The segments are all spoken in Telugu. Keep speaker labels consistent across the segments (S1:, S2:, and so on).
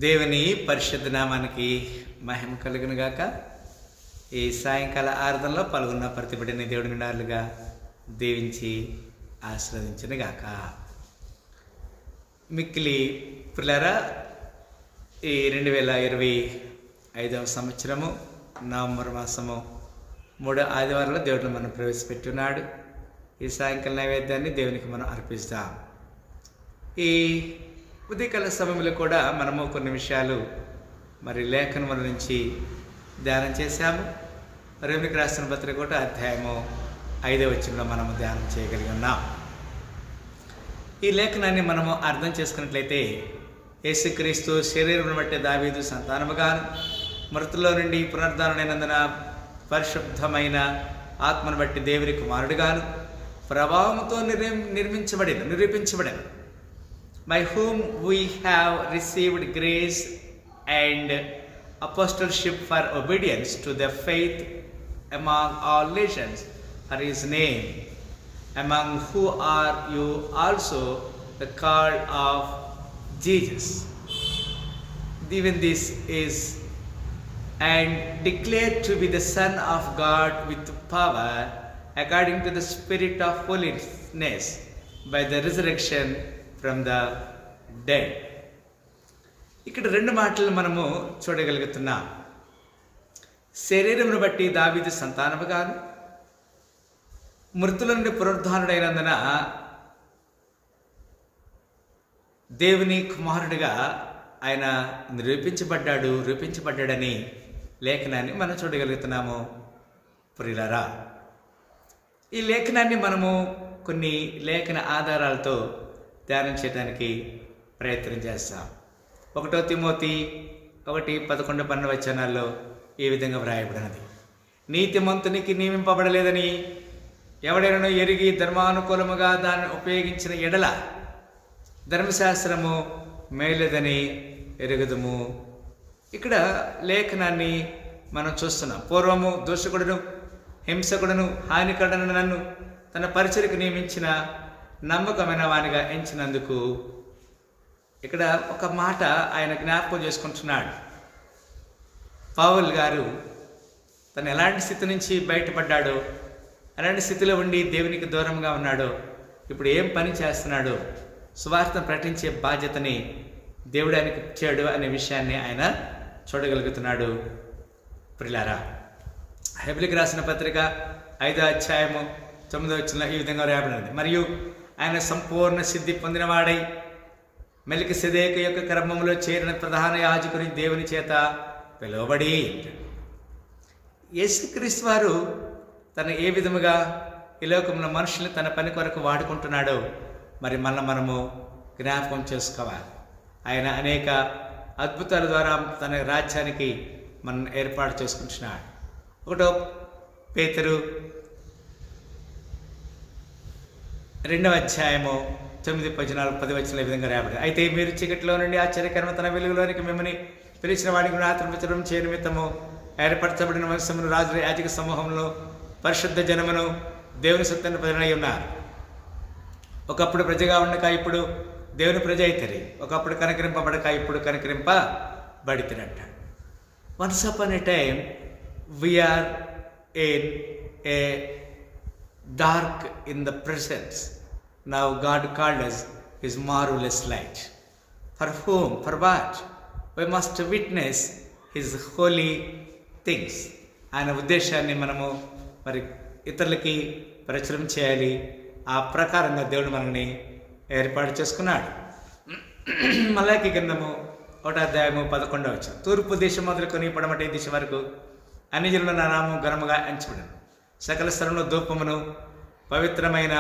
S1: దేవుని పరిశుద్ధ నామానికి మహిమ కలుగును గాక. ఈ సాయంకాల ఆరాధనలో పాల్గొన్న ప్రతి బిడ్డని దేవుడి నిండాలుగా దీవించి ఆశీర్వదించును గాక. మిక్కిలి పిల్లరా, ఈ 2025 సంవత్సరము నవంబర్ మాసము 3వ ఆదివారంలో దేవుడిని మనం ప్రవేశపెట్టున్నాడు. ఈ సాయంకాల నైవేద్యాన్ని దేవునికి మనం అర్పిస్తాం. ఈ ఉదయకాల సమయంలో కూడా మనము కొన్ని విషయాలు లేఖనముల నుంచి ధ్యానం చేశాము. రోమీయులకు రాసిన పత్రిక 1వ అధ్యాయము 5వ వచనంలో మనము ధ్యానం చేయగలిగి ఉన్నాం. ఈ లేఖనాన్ని మనము అర్థం చేసుకున్నట్లయితే, యేసుక్రీస్తు శరీరం బట్టి దావీదు సంతానముగాను, మృతుల్లో నుండి పునరుద్ధారణైనందున పరిశుద్ధమైన ఆత్మను బట్టి దేవుని కుమారుడుగాను, ప్రభావంతో నిరూపించబడిన by whom we have received grace and apostleship for obedience to the faith among all nations for his name, among who are you also the call of Jesus. Even this is and declared to be the Son of God with power according to the Spirit of holiness by the resurrection from the dead. ఇక్కడ 2 మాటలు మనము చూడగలుగుతున్నాం. శరీరమును బట్టి దావీదు సంతానముగాను, మృతుల నుండి పునరుద్ధానుడైనందున దేవుని కుమారుడిగా ఆయన రూపించబడ్డాడని లేఖనాన్ని మనం చూడగలుగుతున్నాము. ప్రియులారా, ఈ లేఖనాన్ని మనము కొన్ని లేఖన ఆధారాలతో ధ్యానం చేయడానికి ప్రయత్నం చేస్తాం. 1 తిమోతి 1:11-12 వచనాల్లో ఈ విధంగా వ్రాయబడినది: నీతిమంతునికి నియమింపబడలేదని ఎవడైనా ఎరిగి ధర్మానుకూలముగా దాన్ని ఉపయోగించిన ఎడల ధర్మశాస్త్రము మేలేదని ఎరుగుదుము. ఇక్కడ లేఖనాన్ని మనం చూస్తున్నాం. పూర్వము దూషకుడును, హింసకుడును, హానికరుడను నన్ను తన పరిచర్యకు నియమించిన నమ్మకమైన వానిగా ఎంచినందుకు ఇక్కడ ఒక మాట ఆయన జ్ఞాపకం చేసుకుంటున్నాడు. పౌలు గారు తను ఎలాంటి స్థితి నుంచి బయటపడ్డాడో, ఎలాంటి స్థితిలో ఉండి దేవునికి దూరంగా ఉన్నాడో, ఇప్పుడు ఏం పని చేస్తున్నాడో, సువార్తను ప్రకటించే బాధ్యతని దేవుడు ఆయనకి ఇచ్చాడు అనే విషయాన్ని ఆయన చూడగలుగుతున్నాడు. ప్రియులారా, హెబ్రీయులకు రాసిన పత్రిక 5వ అధ్యాయము 9వ వచనంలో ఈ విధంగా రాయబడినది: మరియు ఆయన సంపూర్ణ సిద్ధి పొందినవాడై మెల్కీసెదెకు యొక్క క్రమములో చేరిన ప్రధాన యాజకుని దేవుని చేత పిలువబడి. యేసుక్రీస్తు వారు తను ఏ విధముగా ఈ లోకంలో మనుషుల్ని తన పని కొరకు వాడుకుంటున్నాడో మనము జ్ఞాపకం చేసుకోవాలి. ఆయన అనేక అద్భుతాల ద్వారా తన రాజ్యానికి మనం ఏర్పాటు చేసుకుంటున్నాడు. 1 పేతురు 2వ అధ్యాయము 9-10 వచనాల విధంగా రాయబడింది: అయితే మీరు చీకటిలో నుండి ఆశ్చర్యకరమైన తన వెలుగులోనికి మిమ్మల్ని పిలిచిన వాడికి ఆత్మవిచరం చేయ నిమిత్తము ఏర్పరచబడిన వంశమును, రాజుల యాజక సమూహంలో పరిశుద్ధ జనమును, దేవుని సొత్తైన ప్రజలై ఉన్నారు. ఒకప్పుడు ప్రజగా ఉండక ఇప్పుడు దేవుని ప్రజ అయితరి, ఒకప్పుడు కనకరింపబడక ఇప్పుడు కనకరింపబడితేనట. Once upon a time we are in a dark in the presence. Now God called us his marvelous light. For whom? For what? We must witness his holy things. ఆయన ఉద్దేశాన్ని మనము ఇతరులకి ప్రచురం చేయాలి. ఆ ప్రకారంగా దేవుడు మనల్ని ఏర్పాటు చేసుకున్నాడు. మలాకి గ్రంథము 1వ అధ్యాయము 11వ వచనం: తూర్పు దేశం మొదలుకొని పడమటి దిశ వరకు అన్ని జనుల నా నామం ఘనముగా ఎంచబడింది. సకల స్థలంలో ధూపమును, పవిత్రమైన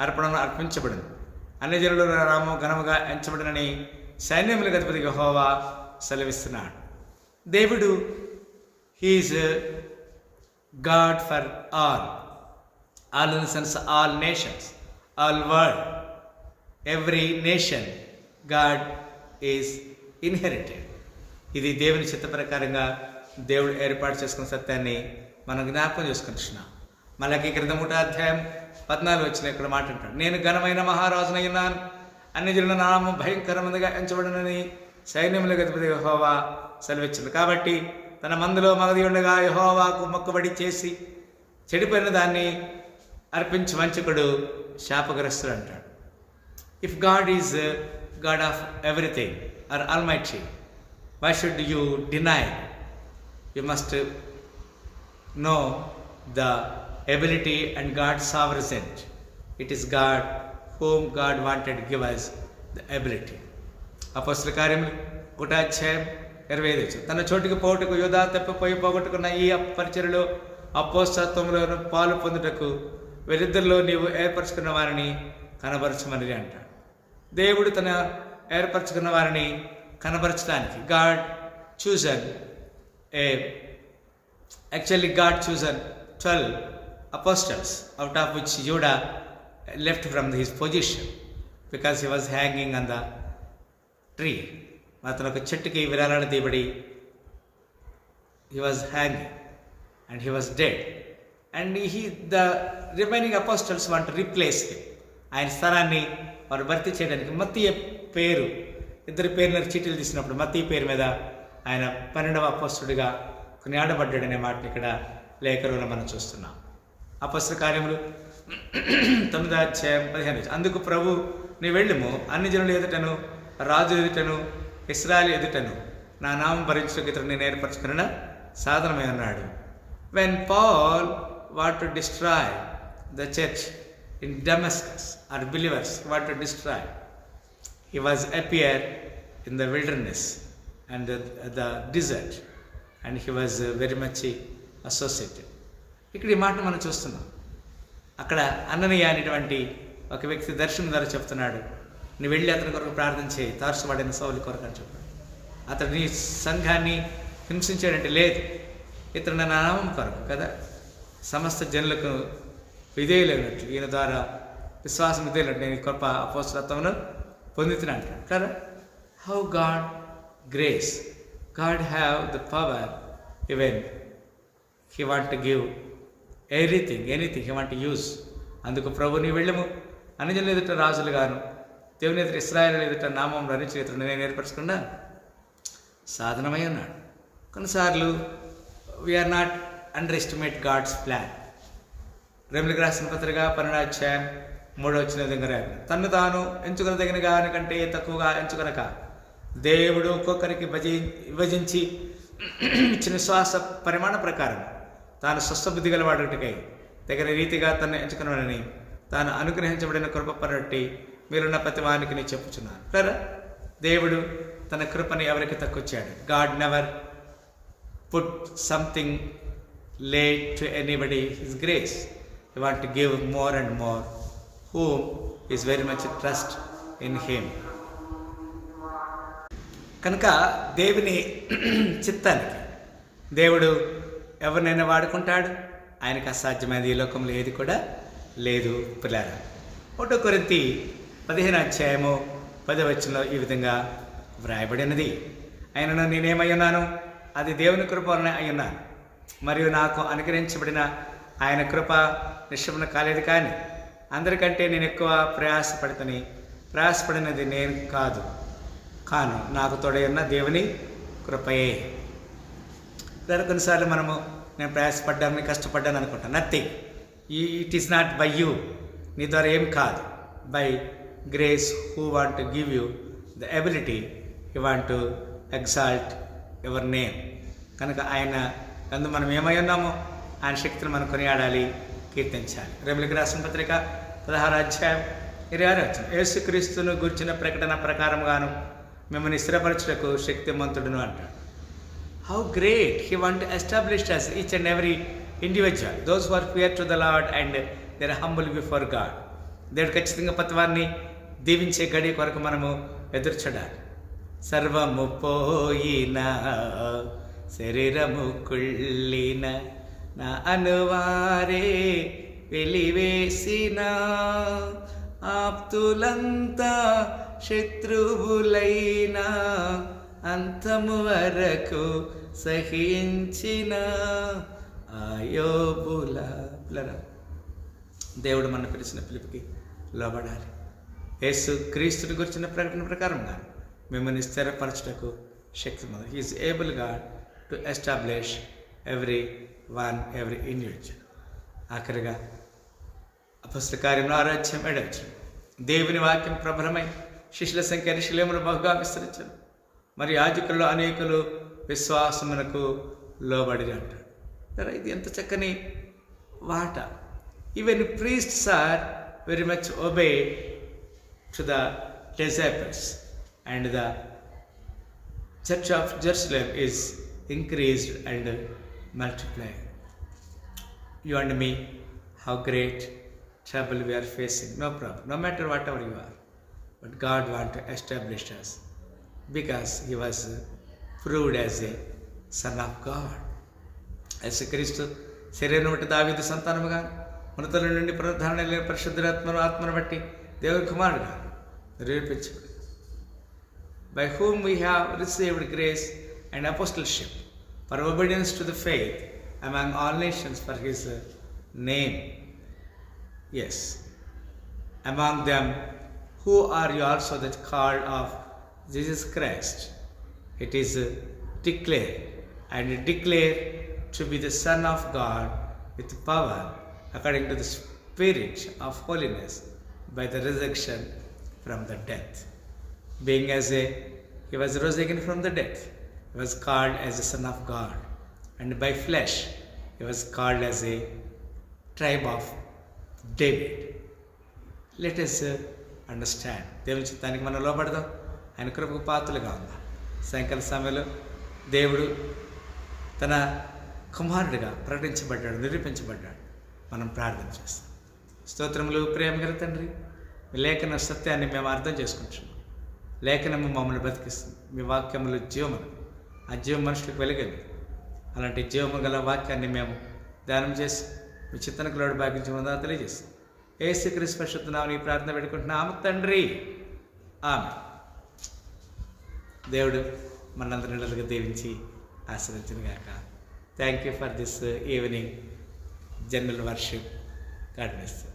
S1: అర్పణను అర్పించబడింది. అన్ని జనులు నామం ఘనముగా ఎంచబడినని సైన్యములకు అధిపతి యెహోవా సెలవిస్తున్నాడు. దేవుడు he is God for all in the sense all nations, all world, every nation God is inherited. ఇది దేవుని చిత్త ప్రకారంగా దేవుడు ఏర్పాటు చేసుకున్న సత్యాన్ని మనం జ్ఞాపకం చేసుకుంటున్నాం. మలాకి గ్రంథం 1వ అధ్యాయం 14 వచ్చిన ఇక్కడ మాట అంటాడు: నేను ఘనమైన మహారాజునై ఉన్నాను, అన్ని జనుల నామం భయంకరమైనదిగా ఎంచబడినని సైన్యములకు అధిపతి యెహోవా సెలవిచ్చింది. కాబట్టి తన మందులో మగది ఉండగా యెహోవాకు మొక్కుబడి చేసి చెడిపోయిన దాన్ని అర్పించి వంచకుడు శాపగ్రస్తుడు అంటాడు. If God is God of everything or almighty, why should you deny? You must know the ability and God sovereign. It is God whom God wanted to give us the ability. అపొస్తలుల కార్యములు 1:25 తన చోటికి పోటుకు యూదా తప్పిపోయి పోగొట్టుకున్న ఈ పరిచర్యలో అపోస్తలత్వములోను పాలు పొందుటకు వీరిద్దరిలో నీవు ఏర్పరచుకున్న వారిని కనబరచమని అంటాడు. దేవుడు తన ఏర్పరచుకున్న వారిని కనబరచడానికి God chosen God chosen 12 apostles, out of which Judah left from his position because he was hanging on the tree. అతను ఒక చెట్టుకి విరాళాలు తీయబడి he was hanging and he was dead, and the remaining apostles want to replace him. ఆయన స్థానాన్ని వారు భర్తీ చేయడానికి మత్తయి పేరు, ఇద్దరి పేర్లను చీటీలు తీసినప్పుడు మత్తయి పేరు మీద ఆయన 12వ అపోస్తలుడిగా కొనియాడబడ్డాడనే మాటని ఇక్కడ లేఖనంలో మనం చూస్తున్నాం. అపొస్తలుల కార్యములు 9:15 అందుకు ప్రభు, నీ వెళ్ళుము, అన్ని జనుల ఎదుటను రాజు ఎదుటను ఇశ్రాయేలు ఎదుటను నా నామం భరించుటకు ఇతడు నేను ఏర్పరచుకున్న సాధనమై అన్నాడు. When Paul want to destroy the church in Damascus or believers want to destroy, he was appear in the wilderness and the desert and he was very much associated. ఇక్కడ ఈ మాటను మనం చూస్తున్నాం. అక్కడ అననీయ అనేటువంటి ఒక వ్యక్తి దర్శనం ద్వారా చెప్తున్నాడు, నువ్వు వెళ్ళి అతని కొరకు ప్రార్థన చేయి, తార్సుబడిన సౌలు కొరకు అని చెప్పాడు. అతడు నీ సంఘాన్ని హింసించాడంటే లేదు, ఇతడు నా నామం కొరకు కదా, సమస్త జనులకు విధేయులైనట్లు, ఈయన ద్వారా విశ్వాసం విధేయులట్టు నేను గొప్ప అపోస్తలత్వమును పొందుతున్నా అంటాడు కదా. How God grace, God have the power, even he want to give anything he want to use. అందుకు ప్రభు, నీ వెళ్ళము, అన్ని జనుల ఎదుట రాజులుగాను దేవుని ఎదుట ఇశ్రాయేలు ఎదుట నామం ధరించి ఇతడు నేను ఏర్పరచుకున్నా సాధనమై అన్నాడు. కొన్నిసార్లు we are not under estimate God's plan. రోమీయులకు రాసిన పత్రిక 12:3 తన్ను తాను ఎంచుకొనదగిన దానికంటే తక్కువగా ఎంచుకొనక దేవుడు ఒక్కొక్కరికి విభజించి ఇచ్చిన శ్వాస పరిమాణ ప్రకారం తాను స్వస్థబుద్ధి గలవాడుటకై తగిన రీతిగా తను ఎంచుకున్నానని తాను అనుగ్రహించబడిన కృప పరట్టి మీరున్న ప్రతి వానికి నేను చెప్పుచున్నాను కదా. దేవుడు తన కృపని ఎవరికి తక్కువచ్చాడు. God never put something late to anybody his grace. He want to give more and more whom is very much trust in him. కనుక దేవుని చిత్తానికి దేవుడు ఎవరినైనా వాడుకుంటాడు. ఆయనకు అసాధ్యమైనది ఈ లోకంలో ఏది కూడా లేదు. పిల్లారా, 1 కొరింథీ 15:10 ఈ విధంగా వ్రాయబడినది, ఆయనను నేనేమై ఉన్నాను, అది దేవుని కృప వలన అయి ఉన్నాను, మరియు నాకు అనుగ్రహించబడిన ఆయన కృప నిష్ఫలం కాలేదు, కానీ అందరికంటే నేను ఎక్కువ ప్రయాసపడినది నేను కాను, నాకు తోడై ఉన్న దేవుని కృపయే. కొన్నిసార్లు మనము నేను ప్రయాసపడ్డాను, కష్టపడ్డాను అనుకుంటాను. Nothing, it is not by you, నీ ద్వారా ఏం కాదు. By grace who want to give you the ability, you want to exalt your name. కనుక ఆయన అందు మనం ఏమై ఉన్నామో ఆయన శక్తిని మనం కొనియాడాలి, కీర్తించాలి. రోమీయులకు రాసిన పత్రిక 16:26 యేసుక్రీస్తును గురించిన ప్రకటన ప్రకారంగాను మిమ్మల్ని స్థిరపరచుటకు శక్తిమంతుడును అంటాడు. How great he want to establish us, each and every individual, those who are fear to the Lord and they are humble before God. దేవుడు ఖచ్చితంగా ప్రతి వారిని దీవించే గడి కొరకు మనము ఎదురు చూడాలి. సర్వము పోయిన శరీరము కుళ్ళిన నా అనువారే వెలివేసిన ఆప్తులంతా శత్రువులైనా అంతము వరకు సహించిన ఆయోబుల పిల్లరా, దేవుడు మన పిలిచిన పిలుపుకి లోబడాలి. యేసు క్రీస్తుని గురించిన ప్రకటన ప్రకారం కానీ మిమ్మల్ని స్థిరపరచుటకు శక్తిమంతుడు. He is able God to establish every individual. ఆఖరిగా అపొస్తల కార్యములు 6వ అధ్యాయం 7వ వచనం. దేవుని వాక్యం ప్రబలమై శిష్యుల సంఖ్య యెరూషలేములో బహుగా విస్తరించను, మరి యాజకులలో అనేకులు విశ్వాసమునకు లోబడిరి అంటాడు. ఇది ఎంత చక్కని మాట. Even priests are very much obeyed to the disciples, and the church of Jerusalem is increased and multiplied. You and me, how great trouble we are facing, no problem, no matter whatever you are, but God want to establish us because he was proved as a son of God. యేసుక్రీస్తు శరీరం బట్టి దావీదు సంతానముగా మృతుల నుండి పునరుద్ధరణ లేని ఆత్మను బట్టి దేవుని కుమారుడుగా నిరూపించబడి, by whom we have received grace and apostleship for obedience to the faith among all nations for his name. Yes, among them who are you also the called of Jesus Christ. It is declared to be the Son of God with power according to the Spirit of holiness by the resurrection from the death. Being he was rose again from the death, he was called as the Son of God, and by flesh he was called as a tribe of David. Let us understand. దేవుని చిత్తానికి మనం లోబడదాం. ఆయన కృపకు పాత్రలుగా ఉందాం. సాయంకాల సమయంలో దేవుడు తన కుమారుడిగా ప్రకటించబడ్డాడు, నిరూపించబడ్డాడు. మనం ప్రార్థన చేస్తాం. స్తోత్రములు ప్రేమగల తండ్రి, మీ లేఖన సత్యాన్ని మేము అర్థం చేసుకుంటున్నాం. లేఖనము మమ్మల్ని బతికిస్తుంది. మీ వాక్యములు జీవములు, ఆ జీవం మనుషులకు వెలుగలి. అలాంటి జీవము గల వాక్యాన్ని మేము ధ్యానం చేసి మీ చిత్తనకు లోడు భాగ్యించమని తెలియజేస్తాం. యేసుక్రీస్తు పరిశుద్ధ నామమున ఈ ప్రార్థన పెట్టుకుంటున్నాము తండ్రి, ఆమేన్. దేవుడు మనందరి నిలలుగా దీవించి ఆశీర్వదించుగాక. Thank you for this evening general worship. God bless you.